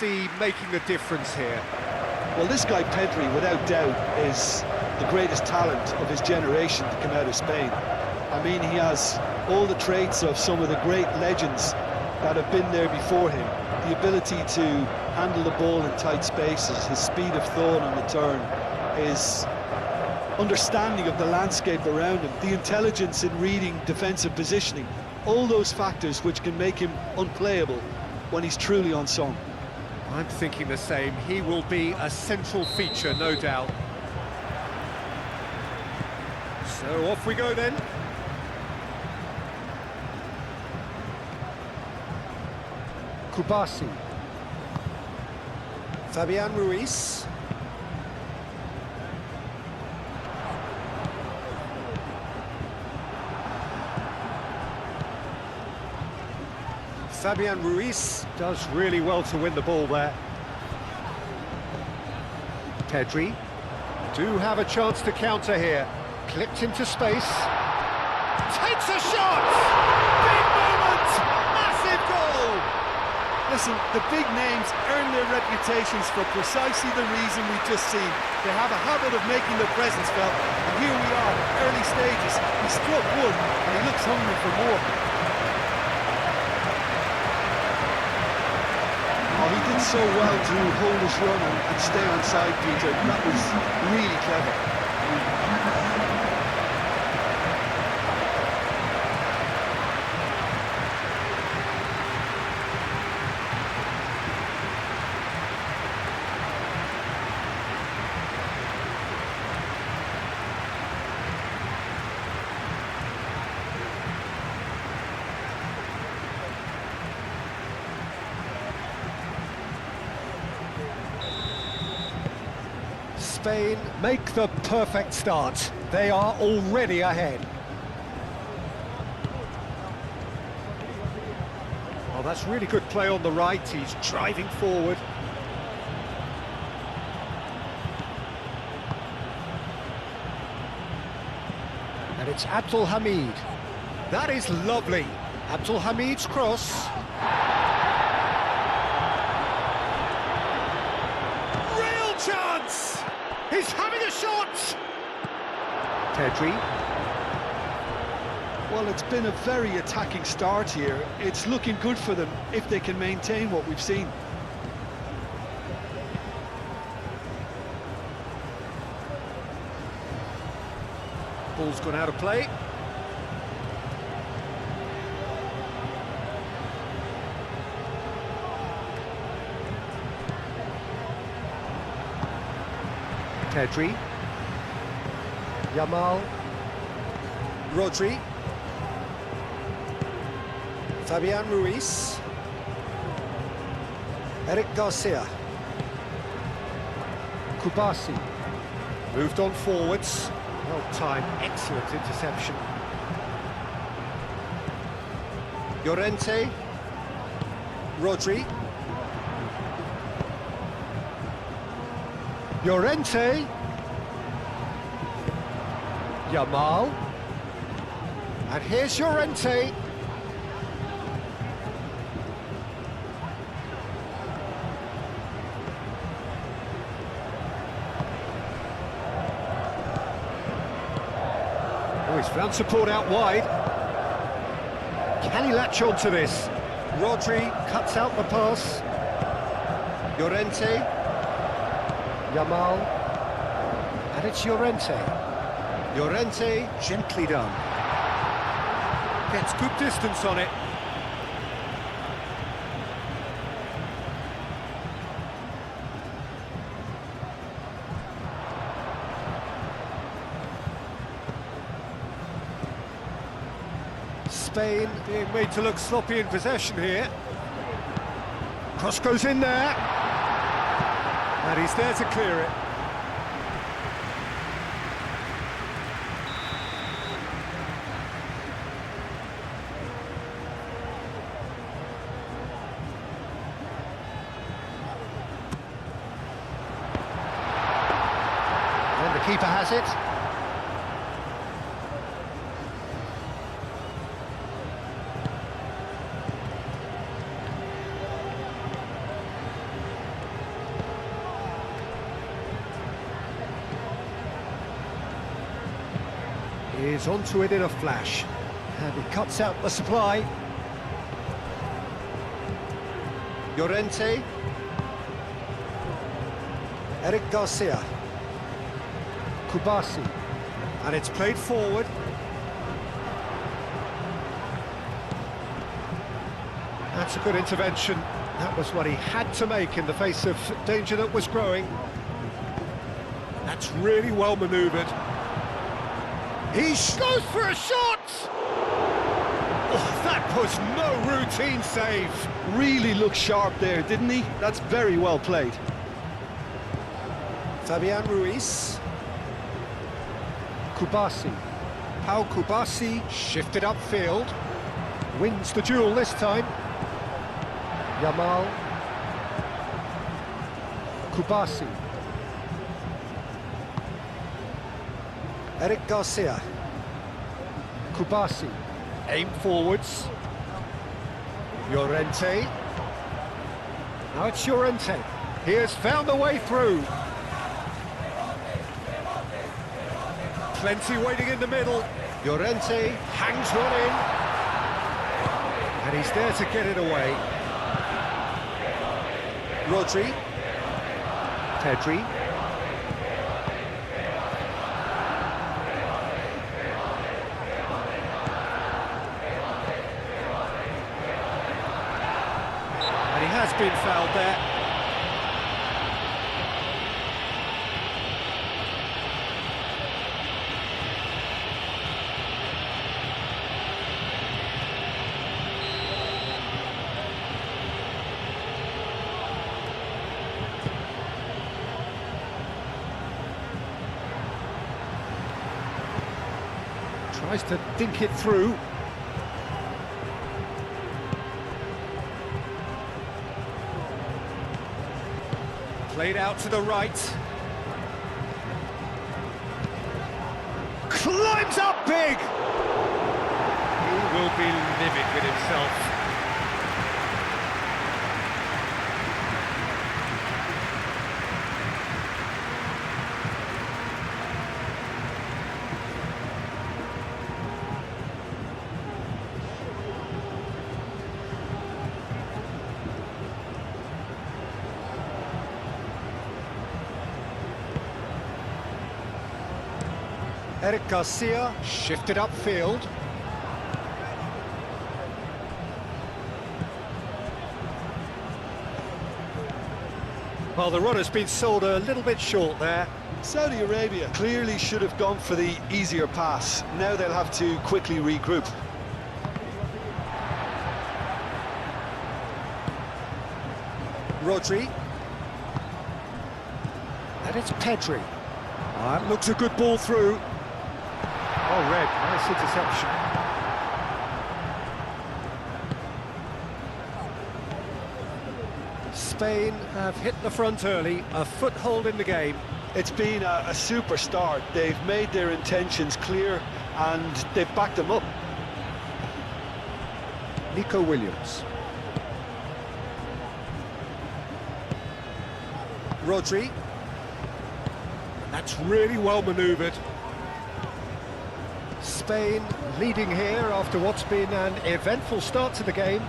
see making the difference here? Well, this guy Pedri, without doubt, is the greatest talent of his generation to come out of Spain. I mean, he has all the traits of some of the great legends that have been there before him. The ability to handle the ball in tight spaces, his speed of thought on the turn, his understanding of the landscape around him, the intelligence in reading defensive positioning, all those factors which can make him unplayable when he's truly on song. I'm thinking the same. He will be a central feature, no doubt. So off we go then. Kubasi. Fabian Ruiz. Fabian Ruiz Does really well to win the ball there. Pedri do have a chance to counter here. Clipped into space. Takes a shot! Big moment! Massive goal! Listen, the big names earn their reputations for precisely the reason we've just seen. They have a habit of making their presence felt, and here we are, early stages. He struck one, and he looks hungry for more. Oh, he did so well to hold his run and stay on side, Peter. That was really clever. Spain make the perfect start. They are already ahead. Oh, that's really good play on the right. He's driving forward. And it's Abdul Hamid. That is lovely. Abdul Hamid's cross. Real chance! He's having a shot! Pedri. Well, it's been a very attacking start here. It's looking good for them if they can maintain what we've seen. Ball's gone out of play. Pedri. Yamal. Rodri. Fabian Ruiz. Eric Garcia. Kubasi. Moved on forwards. Well timed, excellent interception. Llorente. Rodri. Llorente. Yamal. And here's Llorente. Oh, he's found support out wide. Can he latch on to this? Rodri cuts out the pass. Llorente. Yamal. And it's Llorente. Llorente, gently done. Gets good distance on it. Spain being made to look sloppy in possession here. Cross goes in there. And he's there to clear it. And the keeper has it. is onto it in a flash. And he cuts out the supply. Llorente. Eric Garcia. Kubasi. And it's played forward. That's a good intervention. That was what he had to make in the face of danger that was growing. That's really well manoeuvred. He goes for a shot! Oh, that was no routine save. Really looked sharp there, didn't he? That's very well played. Fabian Ruiz. Kubasi. Pau Kubasi shifted upfield. Wins the duel this time. Yamal. Kubasi. Eric Garcia. Kubasi. Aim forwards. Llorente. Now it's Llorente. He has found a way through. Plenty waiting in the middle. Llorente hangs one in. And he's there to get it away. Rodri. Pedri. And he has been fouled there. Tries to dink it through. Played out to the right. Climbs up big! He will be livid with himself. Eric Garcia. Shifted upfield. Well, the run has been sold a little bit short there. Saudi Arabia clearly should have gone for the easier pass. Now they'll have to quickly regroup. Rodri. And it's Pedri. That looks a good ball through. Oh, red, nice interception. Spain have hit the front early, a foothold in the game. It's been a super start. They've made their intentions clear and they've backed them up. Nico Williams. Rodri. That's really well manoeuvred. Spain leading here after what's been an eventful start to the game.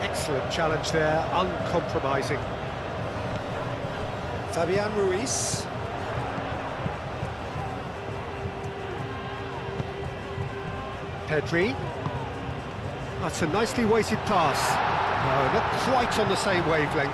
Excellent challenge there, uncompromising. Fabian Ruiz. Pedri. That's a nicely weighted pass. No, not quite on the same wavelength.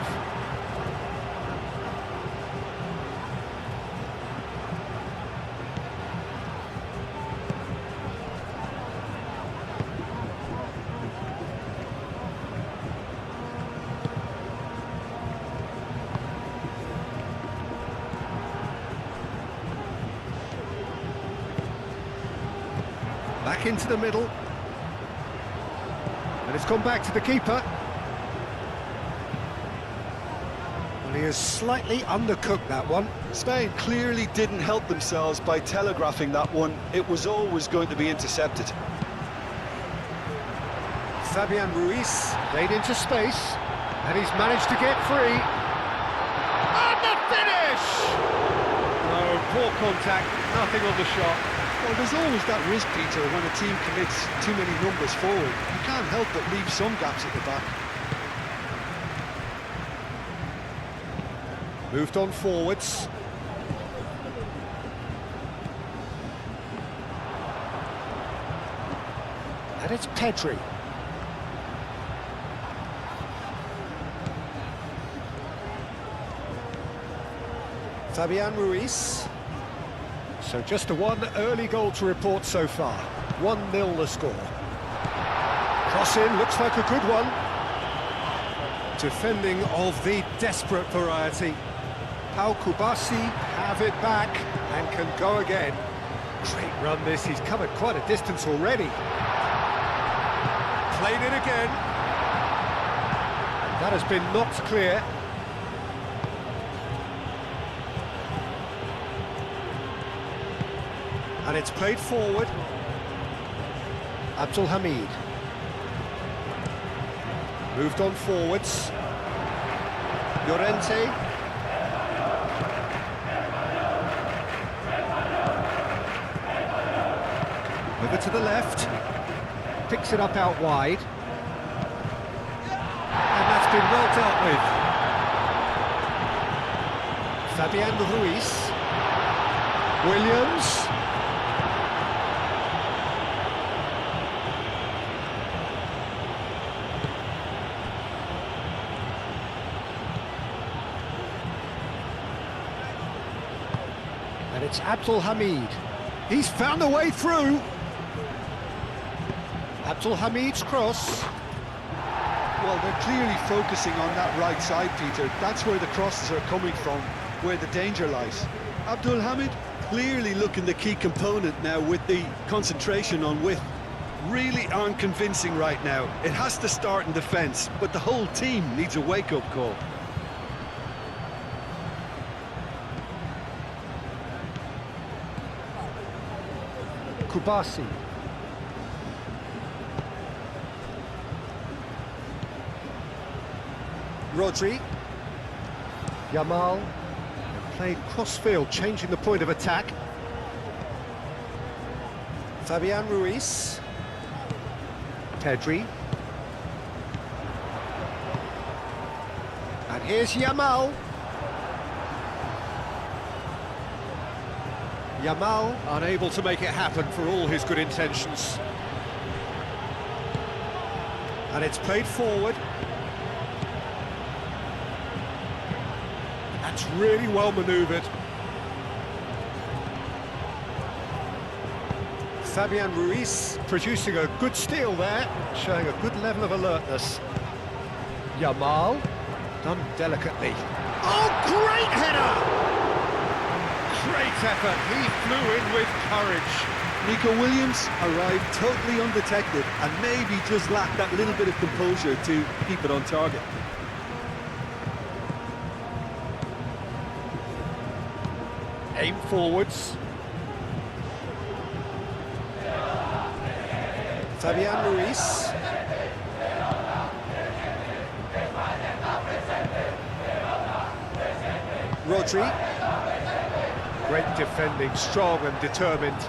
Back into the middle. And it's gone back to the keeper. Well, he has slightly undercooked that one. Spain clearly didn't help themselves by telegraphing that one. It was always going to be intercepted. Fabian Ruiz. Played into space. And he's managed to get free. And the finish! No, poor contact, nothing on the shot. Well, there's always that risk, Peter, when a team commits too many numbers forward. You can't help but leave some gaps at the back. Moved on forwards. And it's Pedri. Fabian Ruiz. So just a one early goal to report so far. 1-0 the score. Cross in, looks like a good one. Defending of the desperate variety. Pau Kubasi have it back and can go again. Great run this, he's covered quite a distance already. Played it again. That has been knocked clear. And it's played forward. Abdul Hamid. Moved on forwards. Llorente. Over to the left. Picks it up out wide. And that's been well dealt with. Fabian Ruiz. Williams. And it's Abdul Hamid. He's found a way through. Abdul Hamid's cross. Well, they're clearly focusing on that right side, Peter. That's where the crosses are coming from, where the danger lies. Abdul Hamid clearly looking the key component now with the concentration on width. Really aren't convincing right now. It has to start in defence, but the whole team needs a wake-up call. Kubasi. Rodri. Yamal. Played cross-field, changing the point of attack. Fabian Ruiz. Pedri. And here's Yamal. Yamal unable to make it happen for all his good intentions. And it's played forward. That's really well manoeuvred. Fabian Ruiz producing a good steal there, showing a good level of alertness. Yamal, done delicately. Oh, great header! Great effort, he flew in with courage. Nico Williams arrived totally undetected and maybe just lacked that little bit of composure to keep it on target. Aim forwards. Fabian Ruiz. Rodri. Great defending, strong and determined.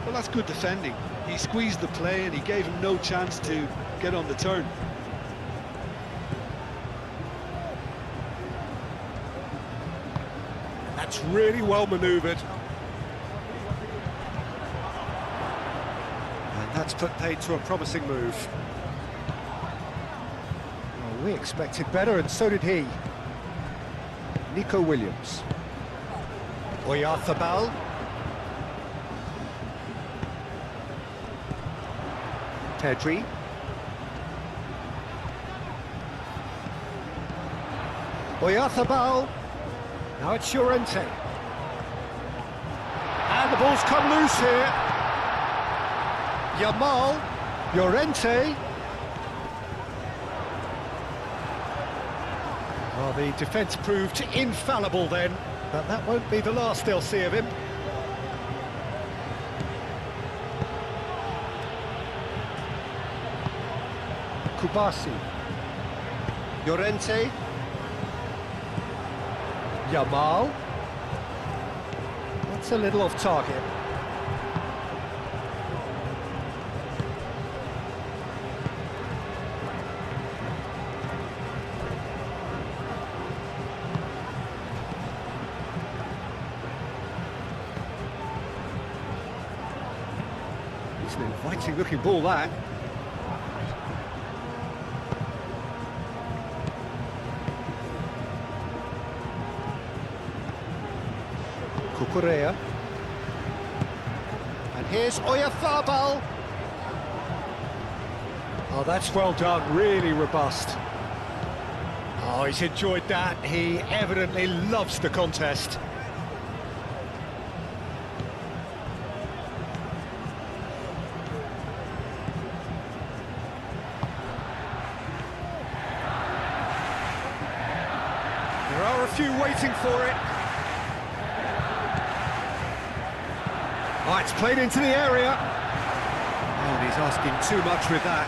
Well, that's good defending. He squeezed the play and he gave him no chance to get on the turn. That's really well manoeuvred. And that's put paid to a promising move. Well, we expected better, and so did he. Nico Williams. Oyarzabal. Pedri. Oyarzabal. Now it's Llorente. And the ball's come loose here. Yamal. Llorente. Well, the defence proved infallible then, but that won't be the last they'll see of him. Kubasi. Llorente. Yamal. That's a little off target. It's an inviting looking ball, that. Cucurella. And here's Oyarzabal. Oh, that's well done, really robust. Oh, he's enjoyed that. He evidently loves the contest. There are a few waiting for it. Oh, it's played into the area. Oh, and he's asking too much with that.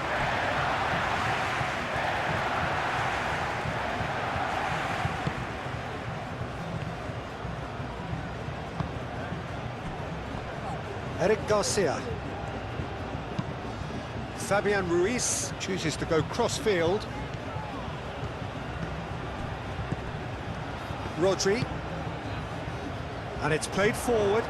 Eric Garcia. Fabian Ruiz. Chooses to go cross-field. Rodri. And it's played forward.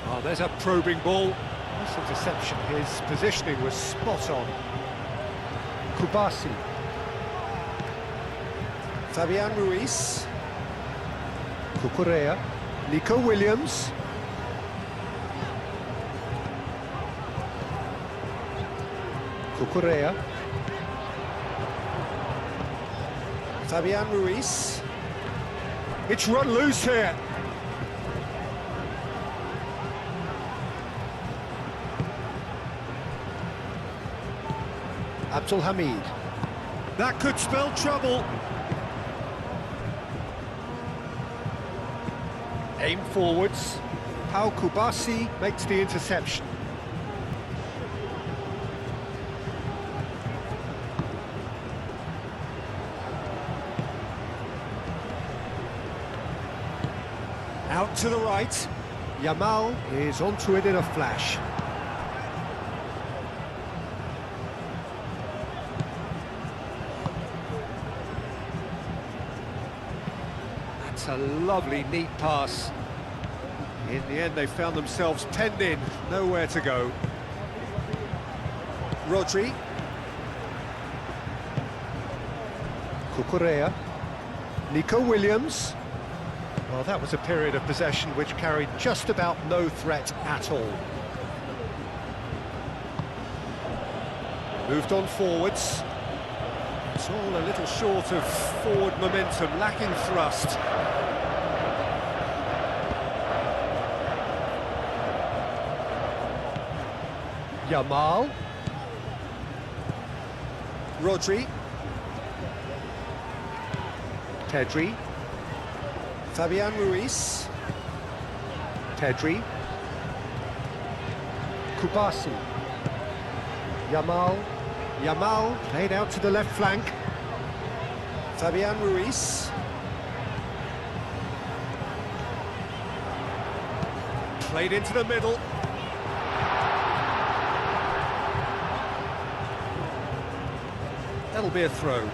Oh, there's a probing ball. Nice interception. His positioning was spot on. Kubasi. Fabian Ruiz. Cucurella. Nico Williams. Cucurella. Fabian Ruiz. It's run loose here. Abdul Hamid. That could spell trouble. Aim forwards. Pau Kubasi makes the interception. Out to the right. Yamal is onto it in a flash. That's a lovely, neat pass. In the end, they found themselves penned in, nowhere to go. Rodri. Cucurella. Nico Williams. Well, that was a period of possession which carried just about no threat at all. Moved on forwards. It's all a little short of forward momentum, lacking thrust. Yamal. Rodri. Pedri. Fabian Ruiz. Pedri. Kubasi. Yamal. Yamal played out to the left flank. Fabian Ruiz. Played into the middle. That'll be a throw.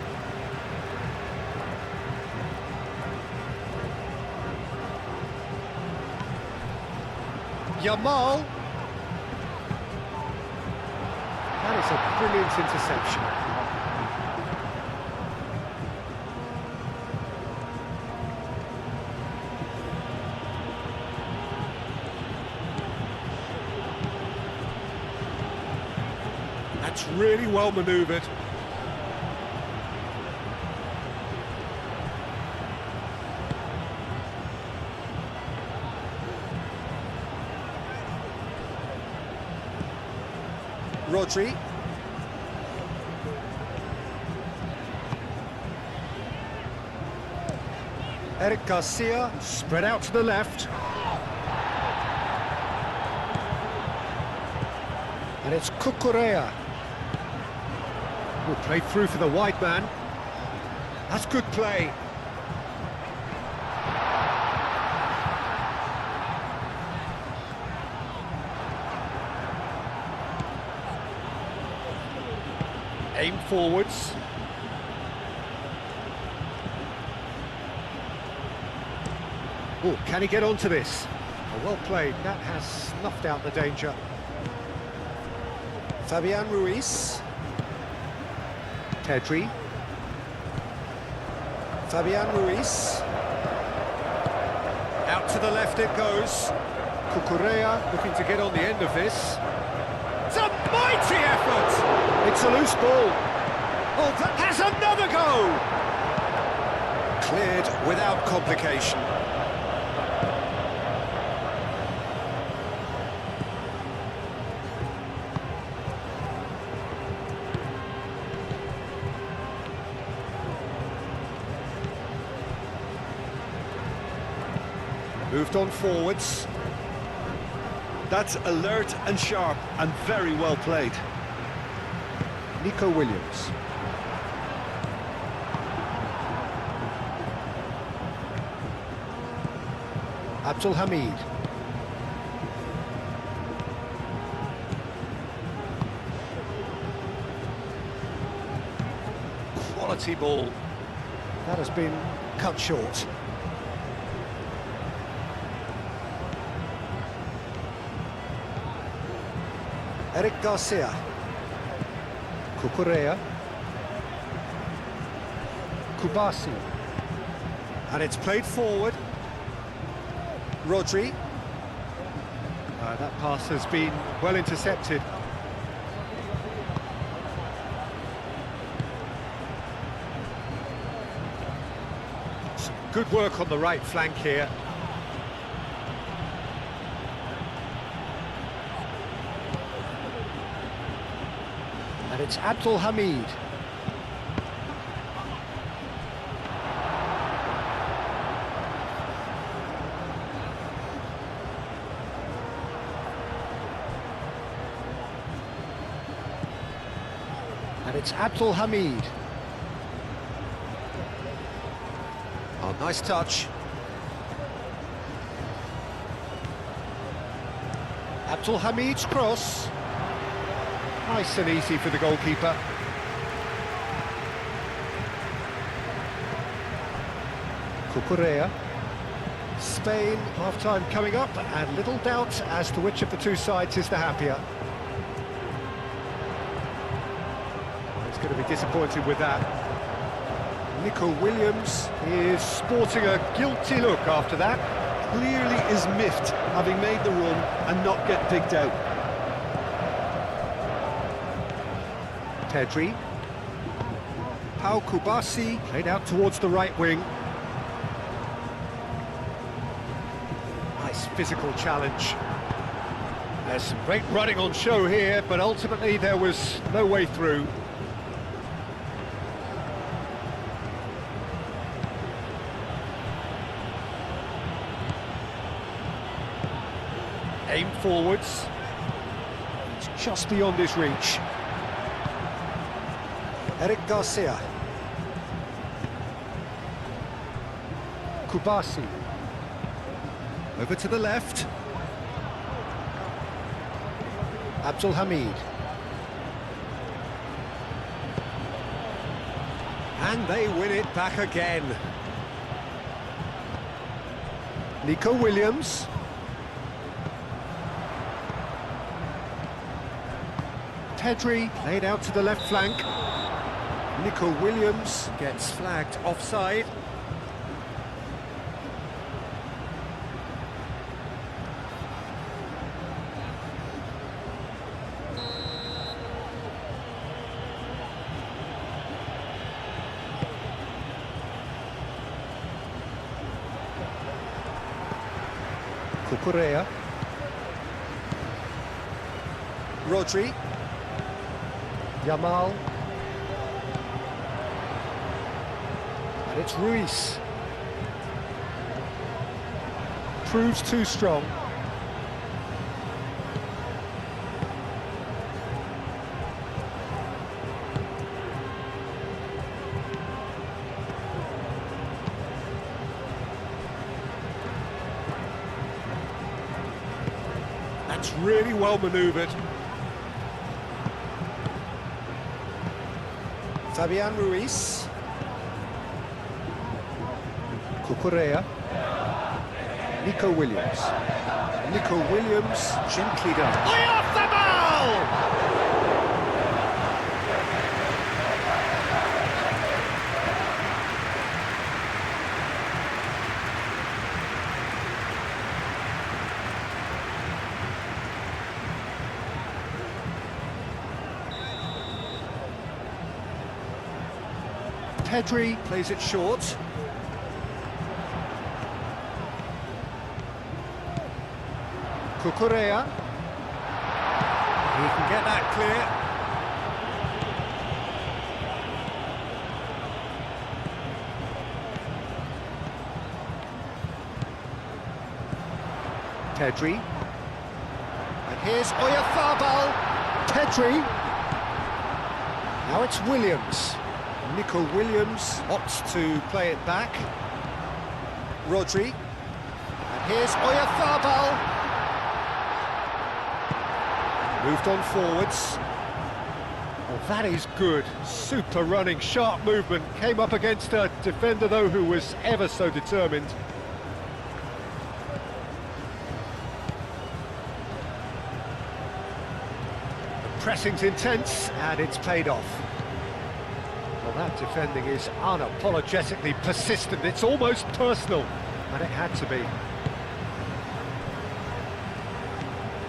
Yamal. That is a brilliant interception. That's really well manoeuvred. Rodri. Eric Garcia. Spread out to the left. And it's Cucurella. Will play through for the wide man. That's good play. Aim forwards. Oh, can he get onto this? Oh, well played. That has snuffed out the danger. Fabian Ruiz. Pedri. Fabian Ruiz. Out to the left it goes. Cucurella looking to get on the end of this. It's a mighty effort! It's a loose ball. Oh, that has another go! Cleared without complication. Moved on forwards. That's alert and sharp and very well played. Nico Williams. Abdul Hamid. Quality ball. That has been cut short. Eric Garcia. Cucurella. Kubasi. And it's played forward. Rodri. That pass has been well intercepted. Some good work on the right flank here. And it's Abdul Hamid. And it's Abdul Hamid. Oh, nice touch. Abdul Hamid's cross. Nice and easy for the goalkeeper. Cucurella. Spain, half-time coming up, and little doubt as to which of the two sides is the happier. He's going to be disappointed with that. Nico Williams is sporting a guilty look after that. Clearly is miffed having made the run and not get picked out. Pedri. Pau Kubasi played out towards the right wing. Nice physical challenge. There's some great running on show here, but ultimately there was no way through. Aim forwards. It's just beyond his reach. Eric Garcia. Kubasi. Over to the left. Abdul Hamid. And they win it back again. Nico Williams. Pedri laid out to the left flank. Nico Williams gets flagged offside. Cucurella. Rodri. Yamal. And it's Ruiz. proves too strong. That's really well manoeuvred. Fabian Ruiz. Cucurella. Nico Williams. Nico Williams, gently done. Way off the ball! Pedri plays it short. Cucurella. He can get that clear. Pedri. And here's Oyarzabal. Pedri. Now it's Williams. Nico Williams opts to play it back. Rodri. And here's Oyarzabal. Moved on forwards. Well, that is good. Super running, sharp movement. Came up against a defender, though, who was ever so determined. The pressing's intense, and it's paid off. Well, that defending is unapologetically persistent. It's almost personal, and it had to be.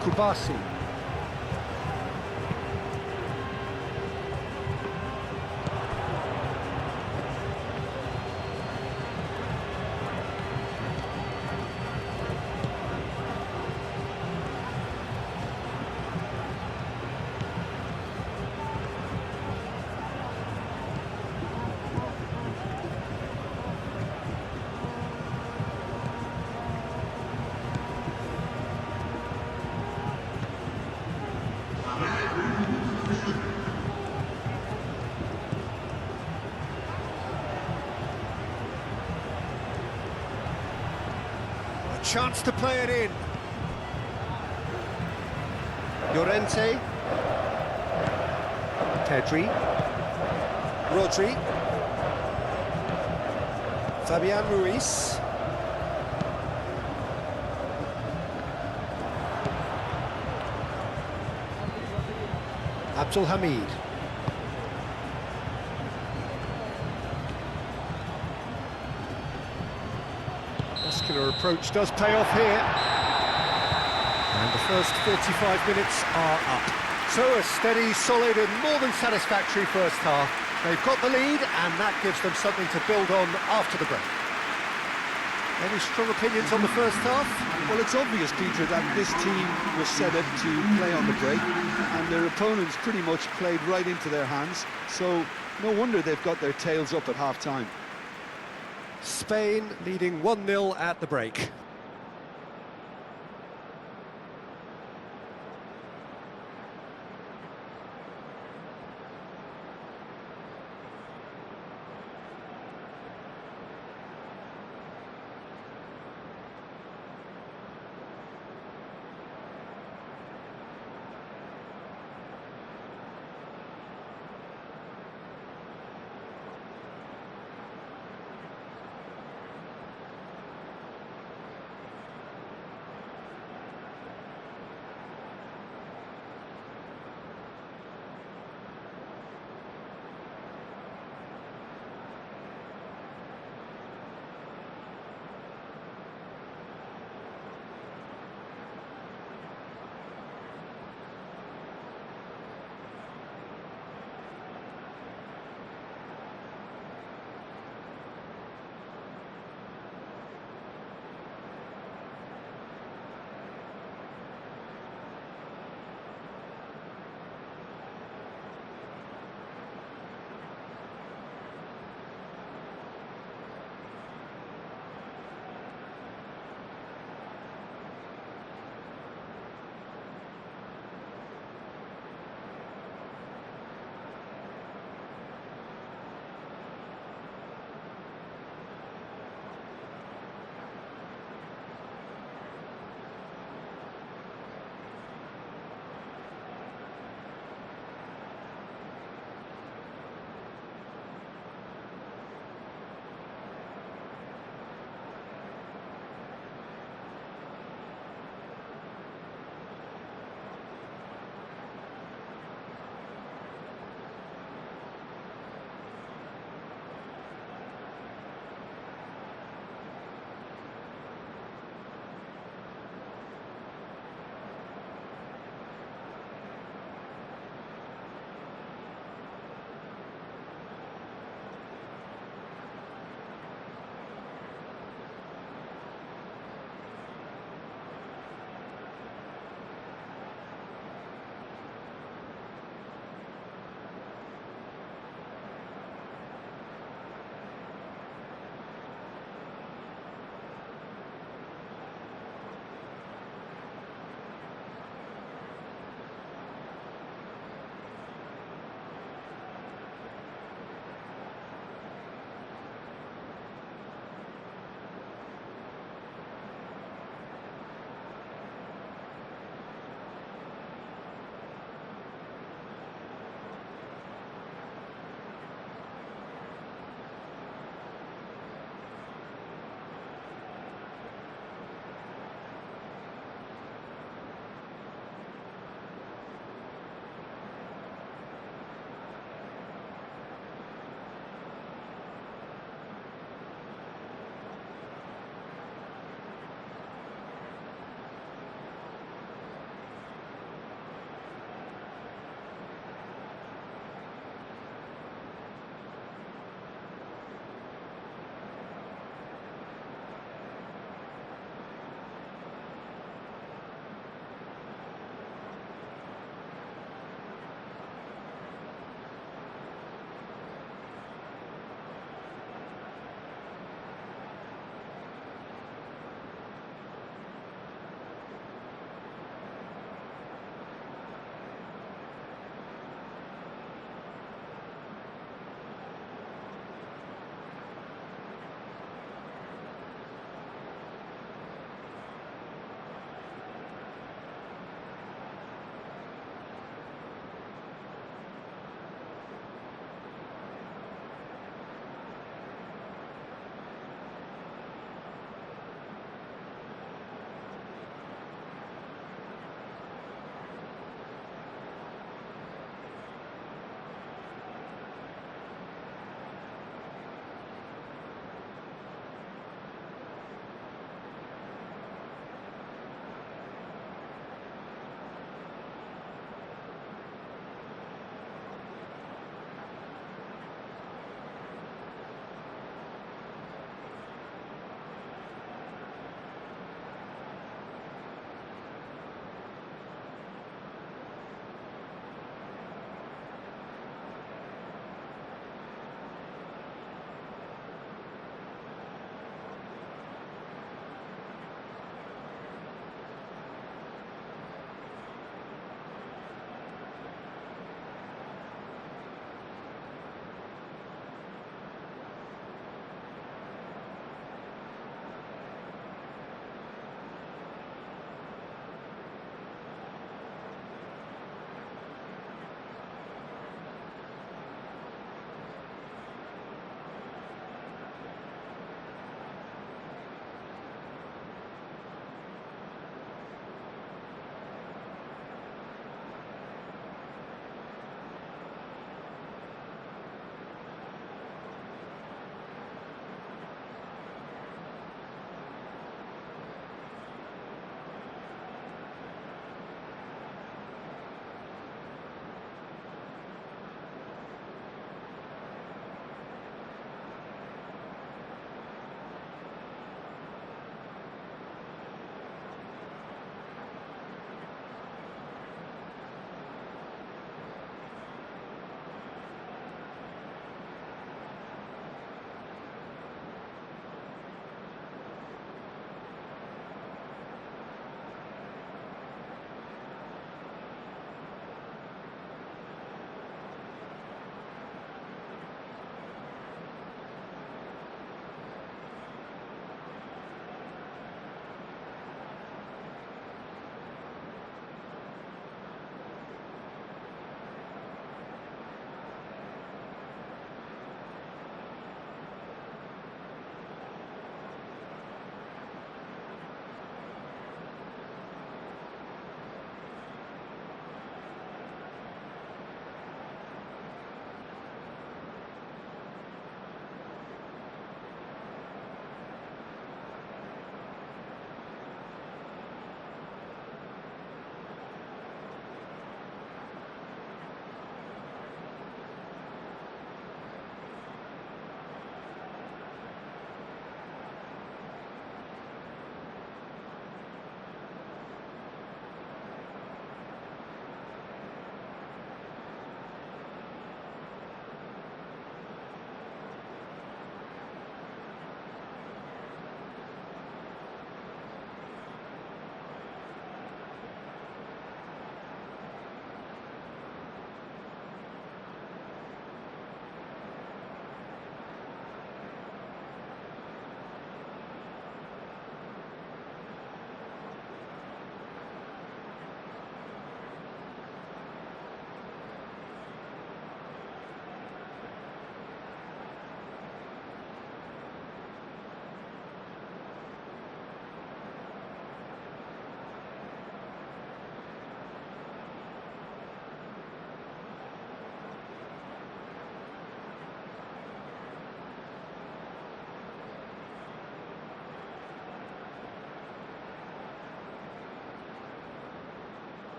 Kubasi. Chance to play it in. Llorente. Pedri. Rodri. Fabian Ruiz. Abdul Hamid. Muscular approach does pay off here. And the first 45 minutes are up. So a steady, solid and more than satisfactory first half. They've got the lead and that gives them something to build on after the break. Any strong opinions on the first half? Well, it's obvious, Peter, that this team was set up to play on the break, and their opponents pretty much played right into their hands, so no wonder they've got their tails up at half-time. Spain leading 1-0 at the break.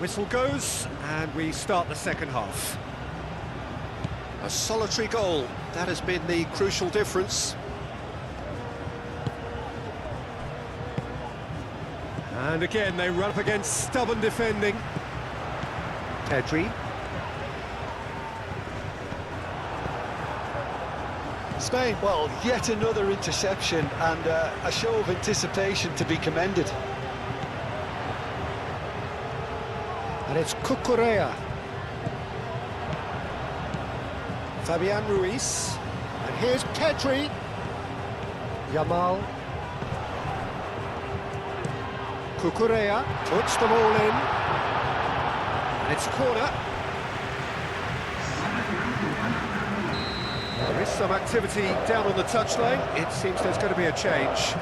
whistle goes, and we start the second half. A solitary goal, that has been the crucial difference. And again, they run up against stubborn defending. Pedri. Spain, well, yet another interception and a show of anticipation to be commended. And it's Cucurella. Fabian Ruiz. And here's Pedri. Yamal. Cucurella puts them all in. And it's a corner. There is some activity down on the touchline. It seems there's going to be a change.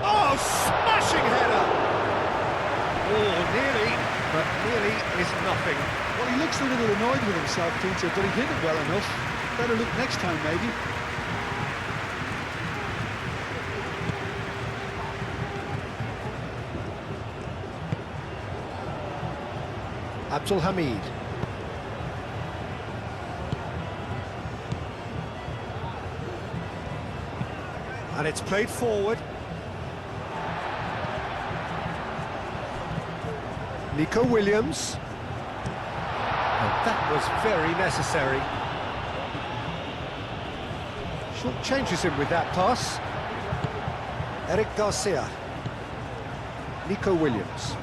Oh, smashing header! Oh, nearly, but nearly is nothing. Well, he looks a little annoyed with himself, Peter, but he hit it well enough. Better look next time, maybe. Abdul Hamid. And it's played forward. Nico Williams. And that was very necessary. Short changes him with that pass. Eric Garcia. Nico Williams.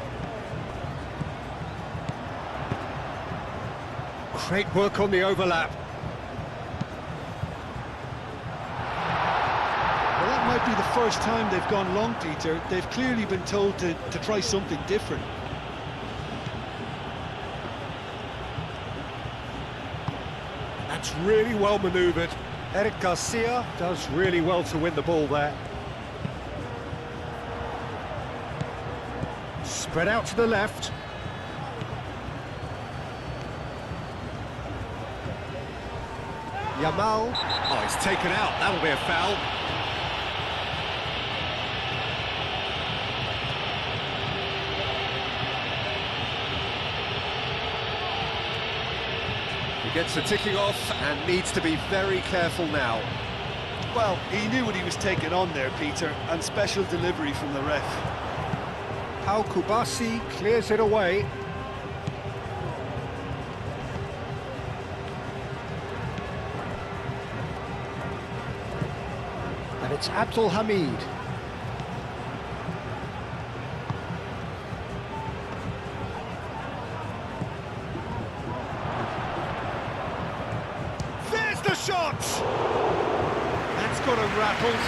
Great work on the overlap. Well, that might be the first time they've gone long, Peter. They've clearly been told to try something different. That's really well manoeuvred. Eric Garcia does really well to win the ball there. Spread out to the left. Yamal. Oh, it's taken out. That'll be a foul. He gets the ticking off and needs to be very careful now. Well, he knew what he was taking on there, Peter, and special delivery from the ref. Pau Kubasi clears it away. And it's Abdul Hamid. There's the shot! That's got him rattled.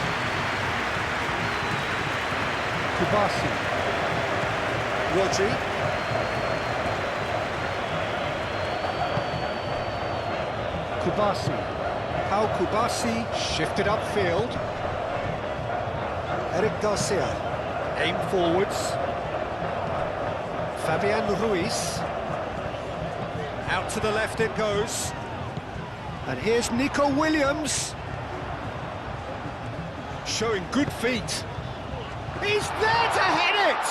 Kubasi. Rodri. Kubasi. Pau Kubasi shifted upfield. Eric Garcia. Aim forwards. Fabian Ruiz. Out to the left it goes. And here's Nico Williams. Showing good feet. He's there to hit it!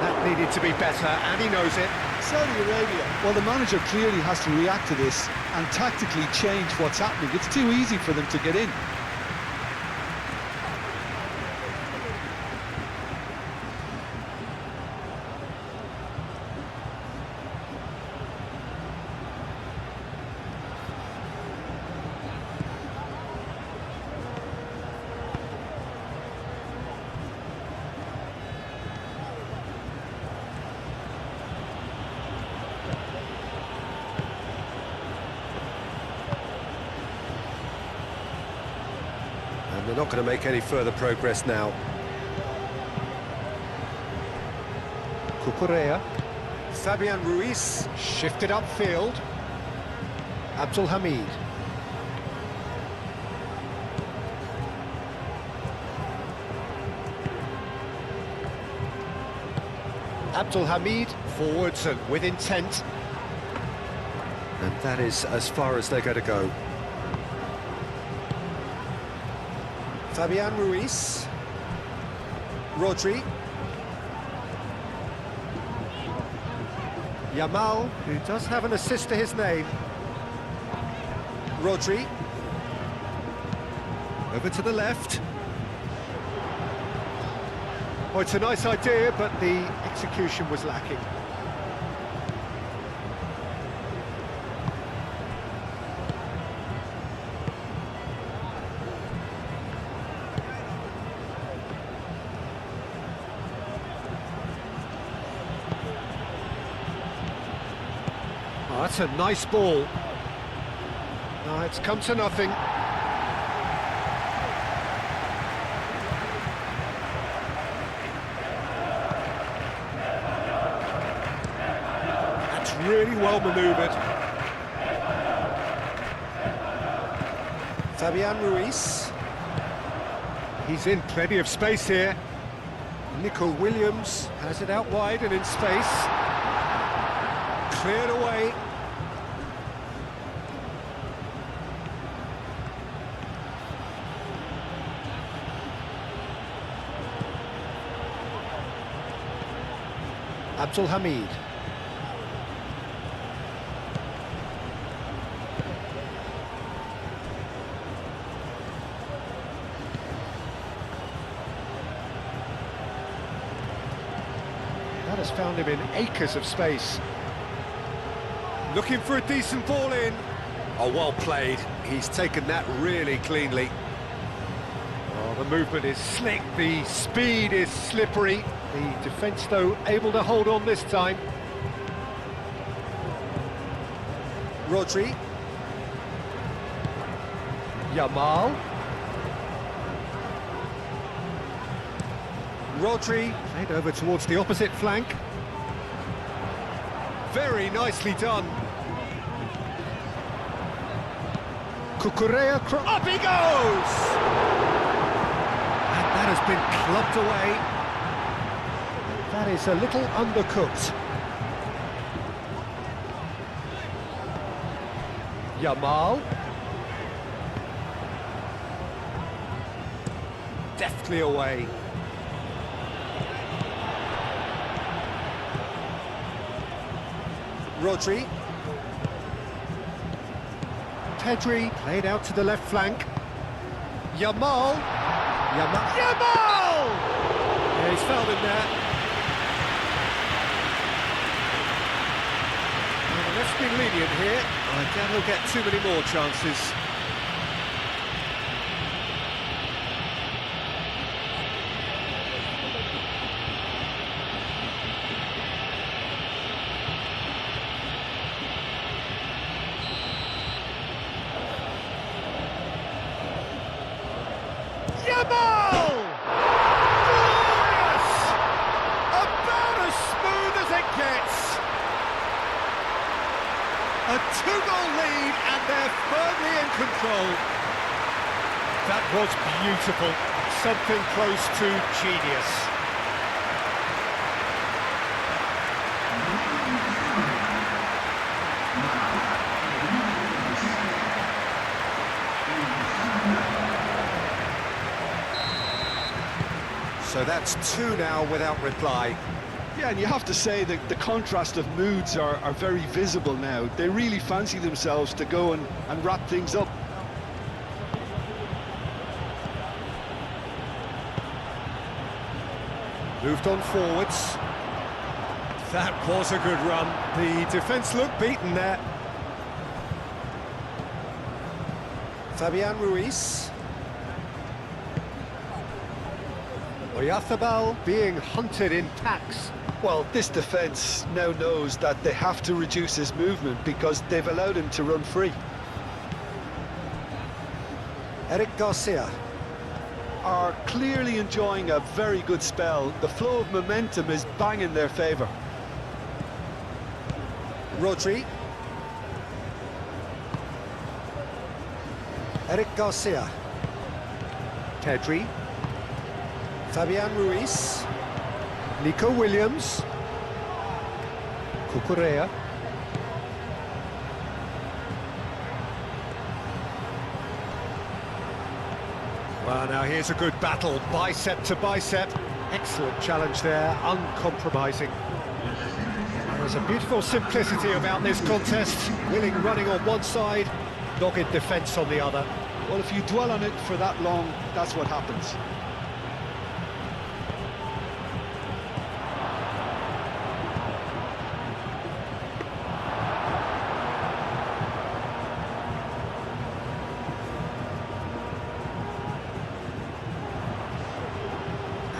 That needed to be better, and he knows it. Saudi Arabia, well, the manager clearly has to react to this and tactically change what's happening. It's too easy for them to get in. And they're not going to make any further progress now. Cucurella. Fabian Ruiz. Shifted upfield. Abdul Hamid. Abdul Hamid. Forwards and with intent. And that is as far as they're going to go. Fabian Ruiz. Rodri. Yamal, who does have an assist to his name. Rodri. Over to the left. Oh, it's a nice idea, but the execution was lacking. Oh, that's a nice ball. No, it's come to nothing. That's really well manoeuvred. Fabian Ruiz. He's in plenty of space here. Nico Williams has it out wide and in space. Cleared away. Abdul Hamid. That has found him in acres of space. Looking for a decent ball in. Oh, well played. He's taken that really cleanly. Oh, the movement is slick, the speed is slippery. The defence, though, able to hold on this time. Rodri. Yamal. Rodri, played over towards the opposite flank. Very nicely done. Cucurella, up he goes! And that has been clubbed away. That is a little undercooked. Yamal. Deftly away. Rodri. Pedri played out to the left flank. Yamal. Yamal! Yeah, he's fouled him there. Let's be lenient here. I doubt he'll get too many more chances. Yamal! Glorious! About as smooth as it gets. A two-goal lead, and they're firmly in control. That was beautiful. Something close to genius. So that's two now without reply. Yeah, and you have to say that the contrast of moods are very visible now. They really fancy themselves to go and wrap things up. Moved on forwards. That was a good run. The defence looked beaten there. Fabian Ruiz. Oyarzabal being hunted in packs. Well, this defence now knows that they have to reduce his movement because they've allowed him to run free. Eric Garcia. Are clearly enjoying a very good spell. The flow of momentum is bang in their favour. Rodri. Eric Garcia. Pedri. Fabian Ruiz. Nico Williams. Cucurella. Well, now here's a good battle, bicep to bicep. Excellent challenge there, uncompromising. There's a beautiful simplicity about this contest. Willing running on one side, dogged defence on the other. Well, if you dwell on it for that long, that's what happens.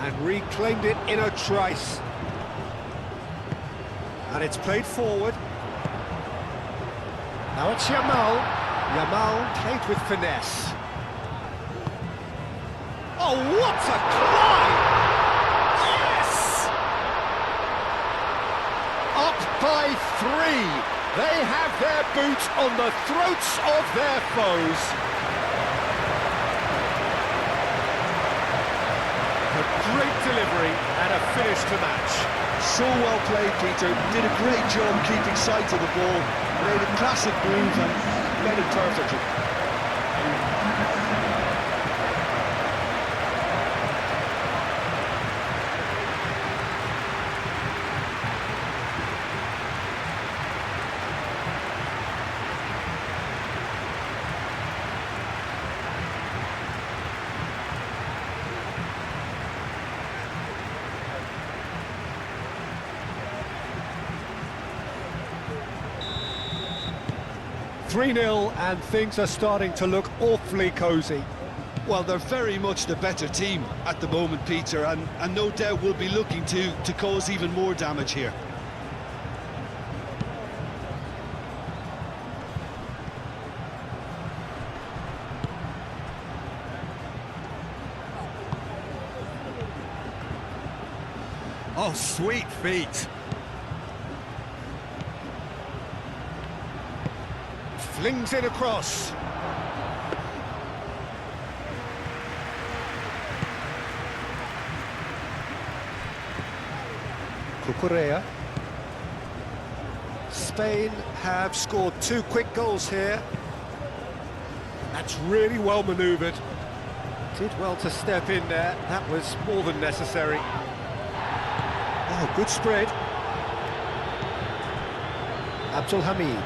And reclaimed it in a trice. And it's played forward. Now it's Yamal. Yamal played with finesse. Oh, what a climb! Yes! Up by 3. They have their boot on the throats of their foes. A great delivery and a finish to match. So well played, Peter. Did a great job keeping sight of the ball. Made a classic move and met it perfectly. 3-0 and things are starting to look awfully cosy. Well, they're very much the better team at the moment, Peter, and no doubt will be looking to cause even more damage here. Oh, sweet feet. Flings it across. Cucurella. Spain have scored 2 quick goals here. That's really well manoeuvred. Did well to step in there. That was more than necessary. Oh, good spread. Abdul Hamid.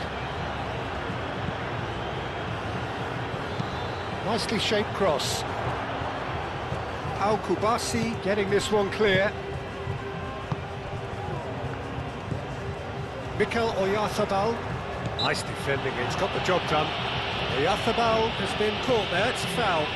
Nicely shaped cross. Al Kubasi getting this one clear. Mikel Oyarzabal. Nice defending, it's got the job done. Oyarzabal has been caught there, it's a foul.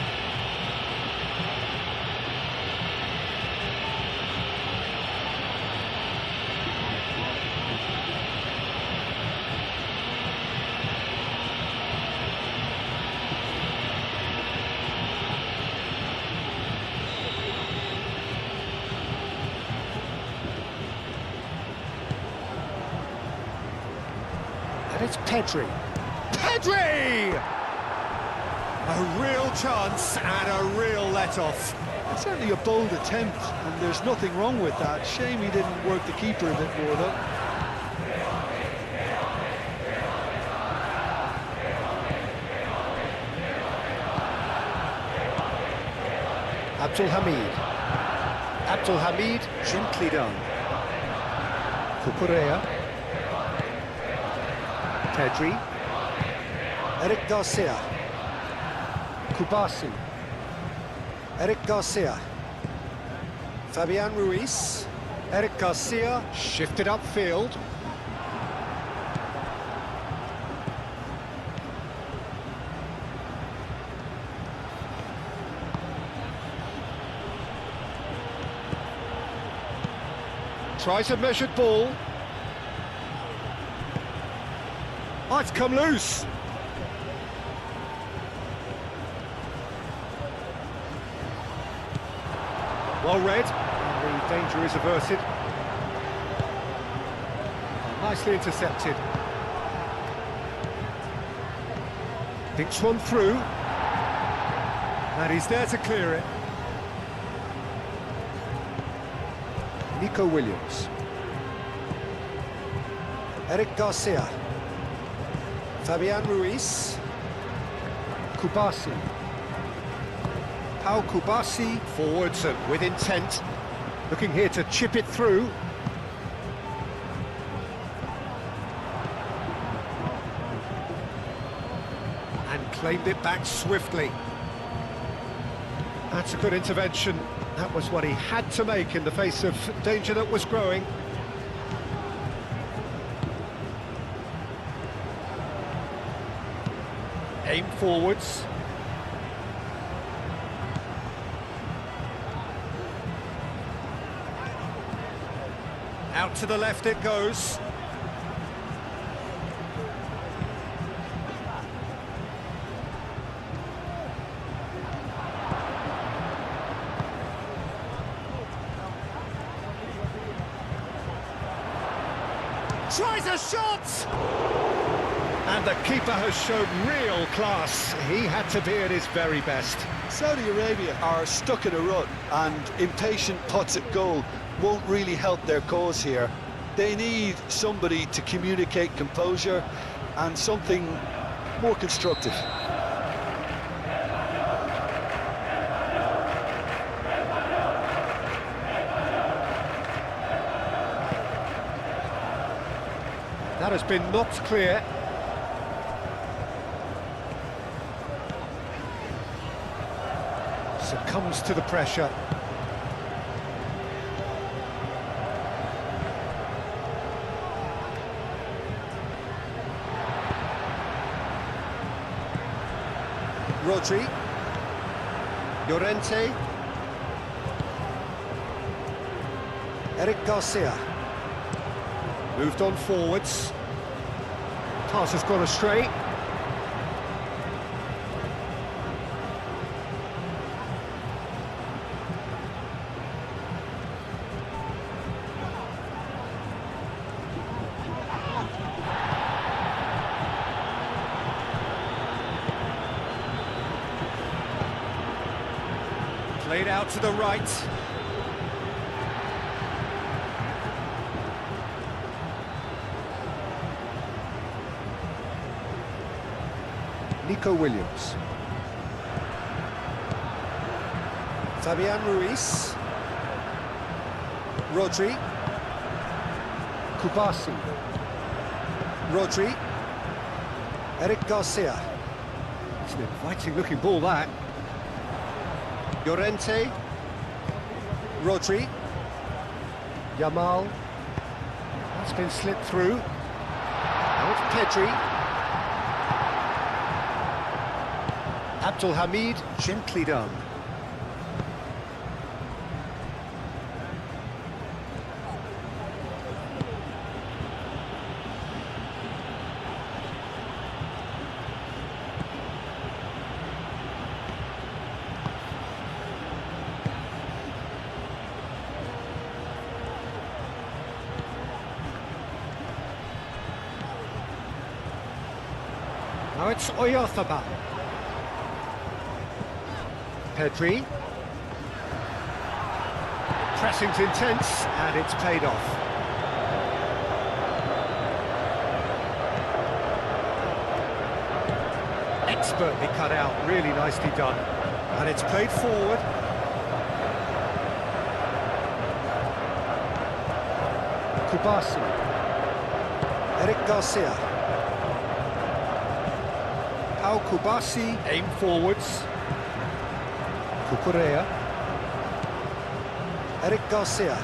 And it's Pedri. Pedri! A real chance and a real let-off. It's certainly a bold attempt, and there's nothing wrong with that. Shame he didn't work the keeper a bit more, though. Abdul Hamid. Abdul Hamid, gently done. Cucurella. Pedri. Eric Garcia. Kubasi. Eric Garcia. Fabian Ruiz. Eric Garcia shifted upfield. Tries a measured ball. Oh, it's come loose. Well read, and the danger is averted. Nicely intercepted. Thinks one through. And he's there to clear it. Nico Williams. Eric Garcia. Fabian Ruiz. Kubasi. Pau Kubasi forwards and with intent. Looking here to chip it through. Claimed it back swiftly. That's a good intervention. That was what he had to make in the face of danger that was growing. Aim forwards. Out to the left it goes. Tries a shot! And the keeper has shown real class. He had to be at his very best. Saudi Arabia are stuck in a rut, and impatient putts at goal won't really help their cause here. They need somebody to communicate composure and something more constructive. That has been knocked clear. Succumbs to the pressure. Rodri. Llorente. Eric Garcia. Moved on forwards. Pass has gone astray. Played out to the right. Nico Williams. Fabian Ruiz. Rodri. Kubasi. Rodri. Eric Garcia. It's an inviting looking ball, that. Llorente. Rodri. Yamal. That's been slipped through. Now it's Pedri. Abdul Hamid, gently done. Now it's Oyarzabal. Pedri. Pressing's intense, and it's paid off. Expertly cut out, really nicely done. And it's played forward. Kubasi. Eric Garcia. Pau Kubasi. Aim forwards. Cucurella. Eric Garcia.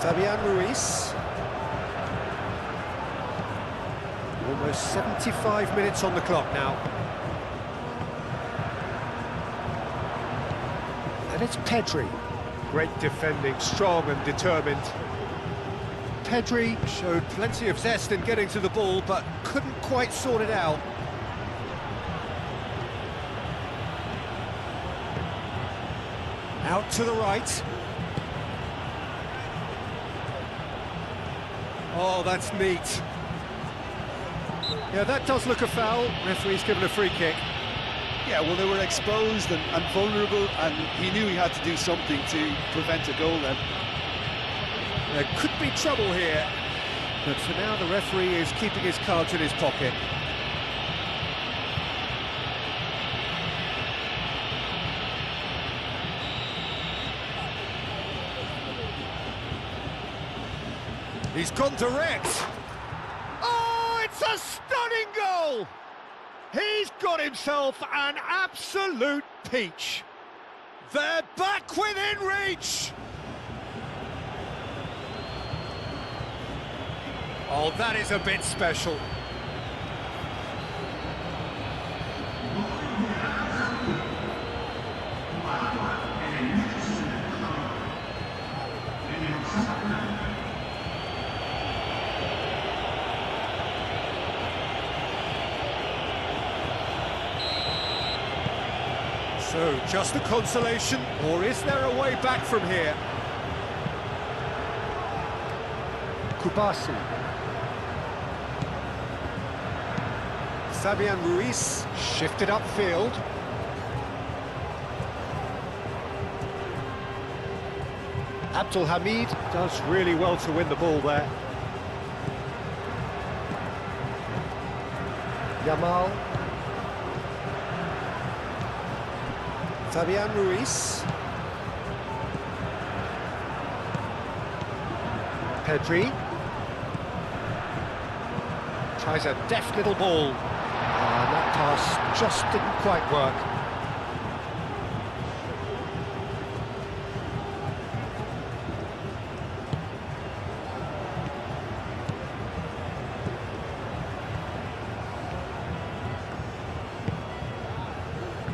Fabian Ruiz. Almost 75 minutes on the clock now. And it's Pedri. Great defending, strong and determined. Pedri showed plenty of zest in getting to the ball, but couldn't quite sort it out. Out to the right. Oh, that's neat. Yeah, that does look a foul. Referee's given a free kick. Yeah, well, they were exposed and vulnerable, and he knew he had to do something to prevent a goal then. There could be trouble here, but for now the referee is keeping his cards in his pocket. He's gone direct. Oh, it's a stunning goal! He's himself an absolute peach. They're back within reach! Oh, that is a bit special. So, just a consolation, or is there a way back from here? Kubasi. Fabian Ruiz shifted upfield. Abdul Hamid does really well to win the ball there. Yamal. Fabian Ruiz. Pedri. Tries a deft little ball. That pass just didn't quite work.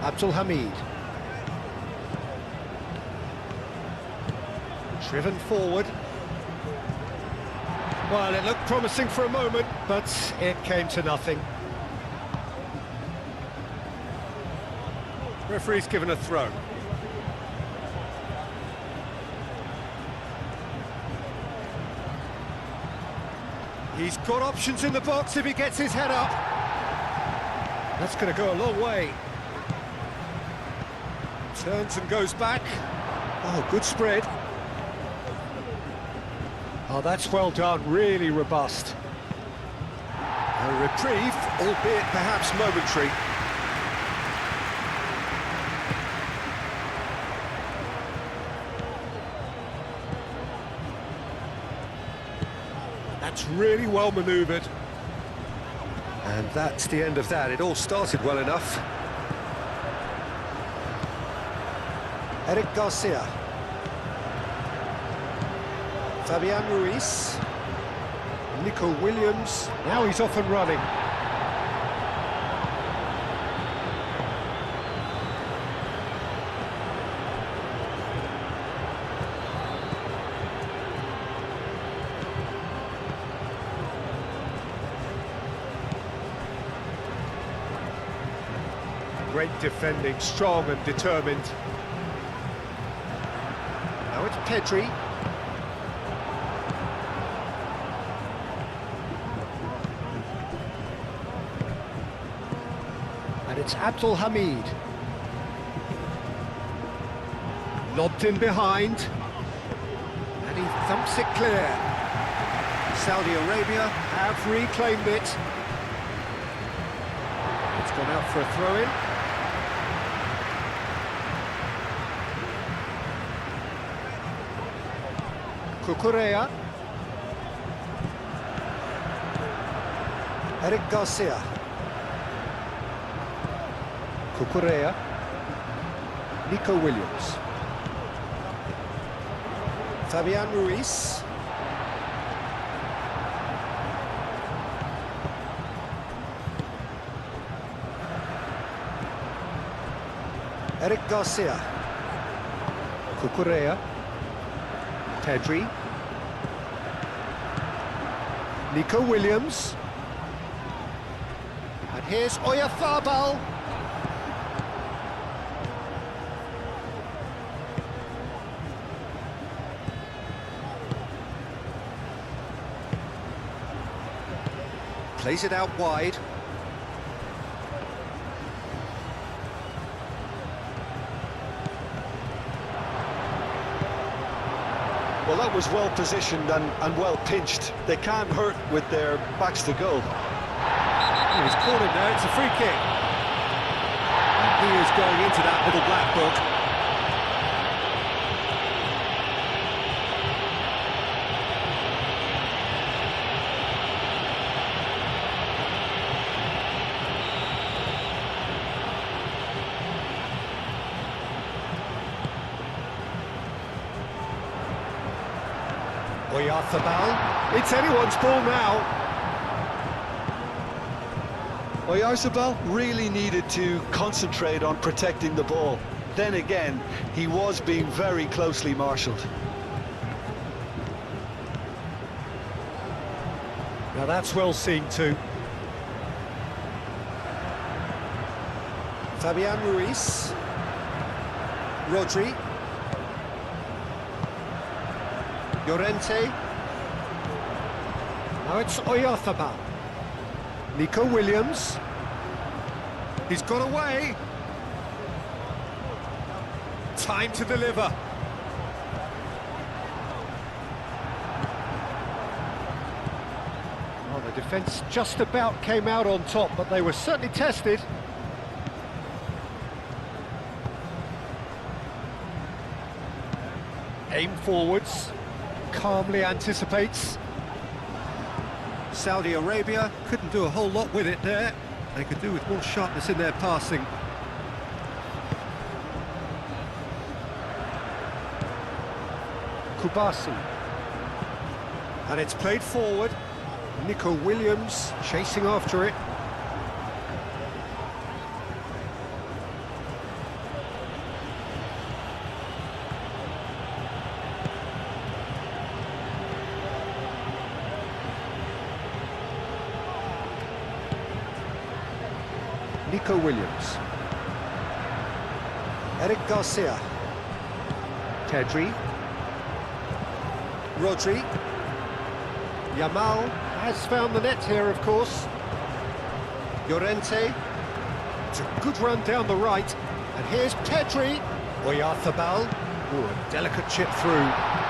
Abdul Hamid. Driven forward. Well, it looked promising for a moment, but it came to nothing. Referee's given a throw. He's got options in the box if he gets his head up. That's going to go a long way. Turns and goes back. Oh, good spread. Oh, that's well done, really robust. A reprieve, albeit perhaps momentary. That's really well manoeuvred. And that's the end of that. It all started well enough. Eric Garcia. Fabian Ruiz. Nico Williams. Now he's off and running. Great defending, strong and determined. Now it's Pedri. And it's Abdul Hamid. Lobbed in behind. And he thumps it clear. Saudi Arabia have reclaimed it. It's gone out for a throw-in. Cucurella. Eric Garcia. Cucurella. Nico Williams. Fabian Ruiz. Eric Garcia. Cucurella. Pedri. Nico Williams. And here's Oyarzabal. Plays it out wide. Well, that was well positioned and well pinched. They can't hurt with their backs to goal. He's cornered now, it's a free kick. And he is going into that little black book. Oyarzabal. It's anyone's ball now. Oyarzabal really needed to concentrate on protecting the ball. Then again, he was being very closely marshalled. Now that's well seen too. Fabian Ruiz. Rodri. Llorente. Now it's Oyarzabal. Nico Williams. He's got away. Time to deliver. Well, the defence just about came out on top, but they were certainly tested. Aim forwards. Calmly anticipates. Saudi Arabia couldn't do a whole lot with it there. They could do with more sharpness in their passing. Kubasi. And it's played forward. Nico Williams chasing after it. Nico Williams. Eric Garcia. Pedri. Rodri. Yamal has found the net here, of course. Llorente. It's a good run down the right. And here's Pedri. Oyarzabal. Ooh, a delicate chip through.